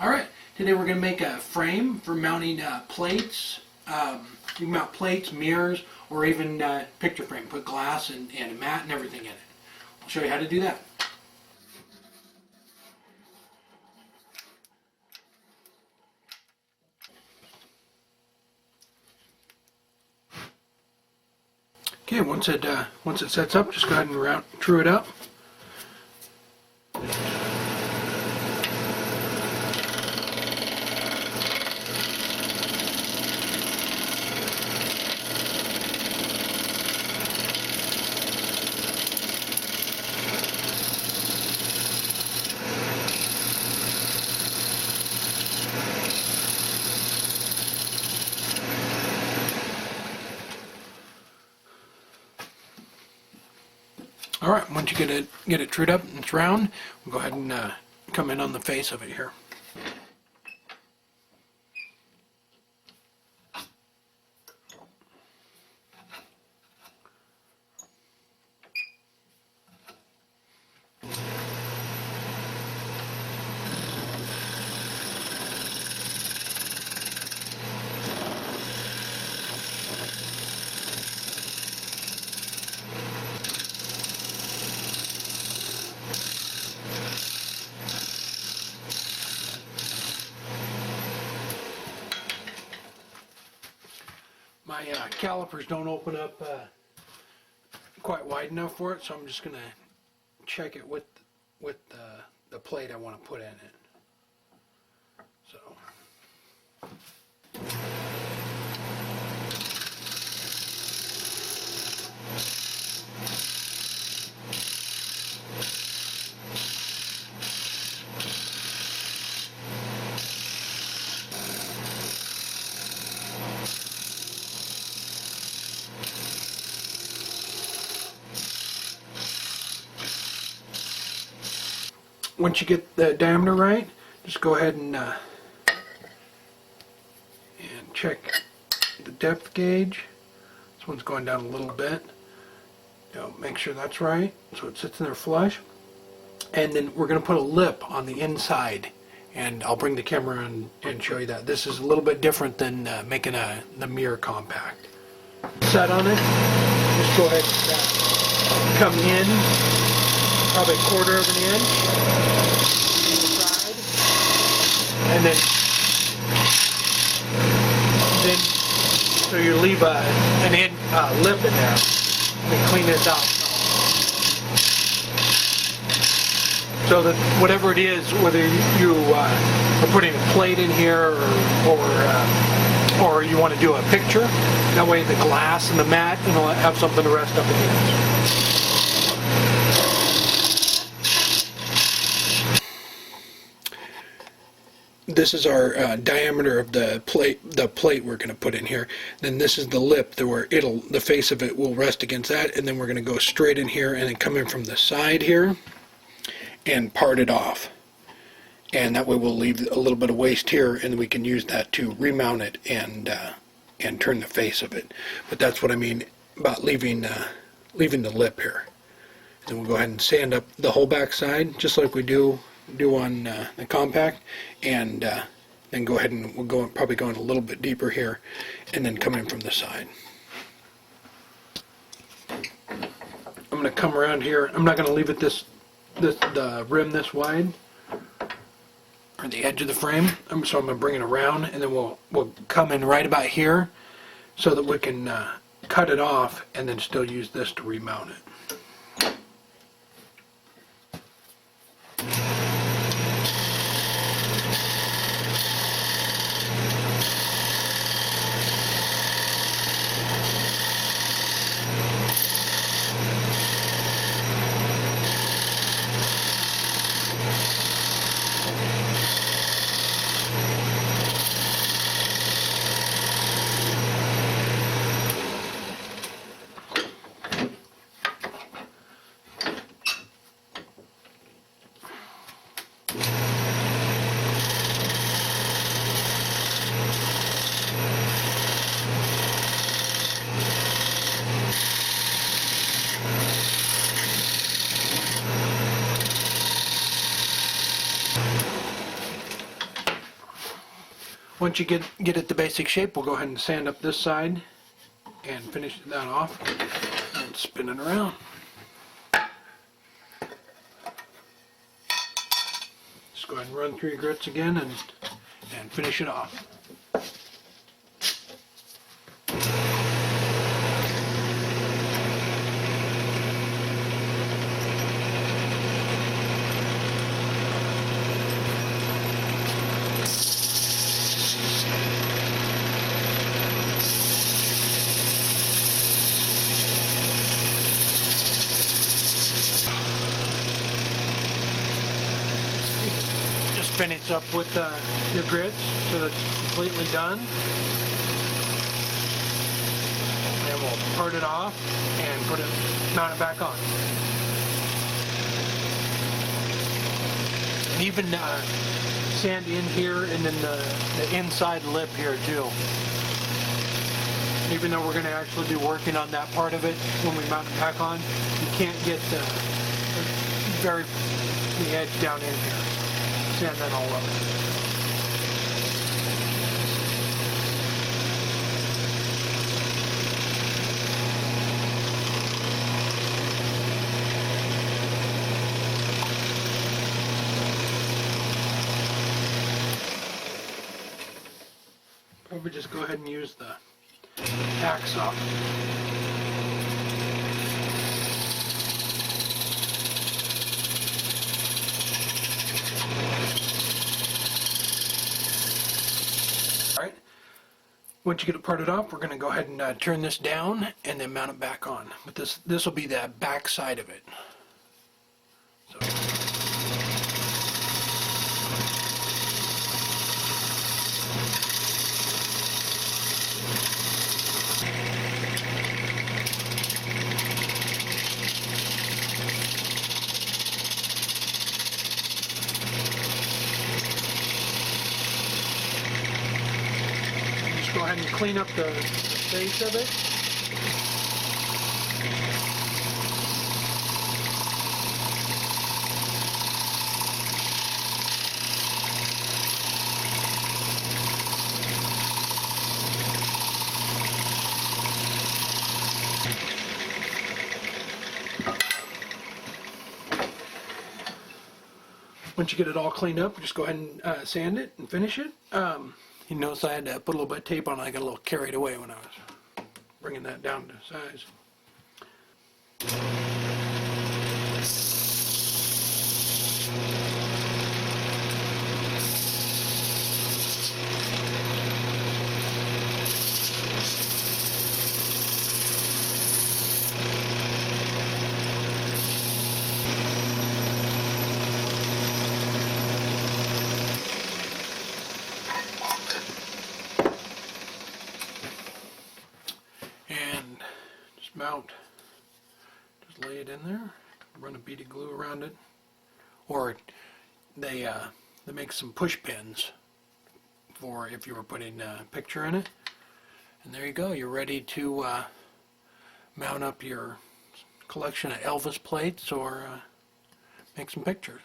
Alright, today we're going to make a frame for mounting plates. You can mount plates, mirrors, or even picture frame. Put glass and a mat and everything in it. I'll show you how to do that. Okay, once it sets up, just go ahead and true it up. Alright, once you get it trued up and it's round, we'll go ahead and come in on the face of it here. My calipers don't open up quite wide enough for it, so I'm just going to check it with the plate I want to put in it. So. Once you get the diameter right, just go ahead and check the depth gauge. This one's going down a little bit. Make sure that's right, so it sits in there flush. And then we're going to put a lip on the inside, and I'll bring the camera on and show you that. This is a little bit different than making the mirror compact. Set on it, just go ahead and come in probably a quarter of an inch inside, and then so you leave an lip in there and clean this out. So that whatever it is, whether you are putting a plate in here or you want to do a picture, that way the glass and the mat, it'll have something to rest up against. This is our diameter of the plate we're going to put in here. Then this is the lip where the face of it will rest against that, and then we're going to go straight in here and then come in from the side here and part it off. And that way we'll leave a little bit of waste here, and we can use that to remount it and turn the face of it. But that's what I mean about leaving the lip here. Then we'll go ahead and sand up the whole back side, just like we do on the compact, and then go ahead and we'll probably go in a little bit deeper here, and then come in from the side. I'm going to come around here. I'm not going to leave it the rim this wide, or the edge of the frame. So I'm going to bring it around, and then we'll come in right about here, so that we can cut it off, and then still use this to remount it. Once you get it the basic shape, we'll go ahead and sand up this side and finish that off and spin it around. Just go ahead and run through your grits again and finish it off. Just finish up with your grits so that it's completely done. And we'll part it off and mount it back on. And even sand in here and then the inside lip here too. Even though we're going to actually be working on that part of it when we mount it back on, you can't get the edge down in here. Sand that all over. Probably just go ahead and use the hacksaw. Alright, once you get it parted off, we're going to go ahead and turn this down and then mount it back on. But this will be the back side of it. So. Go ahead and clean up the face of it. Once you get it all cleaned up, just go ahead and sand it and finish it. You notice I had to put a little bit of tape on it. I got a little carried away when I was bringing that down to size. Mount, just lay it in there, run a bead of glue around it, or they make some push pins for if you were putting a picture in it, and there you go, you're ready to mount up your collection of Elvis plates or make some pictures.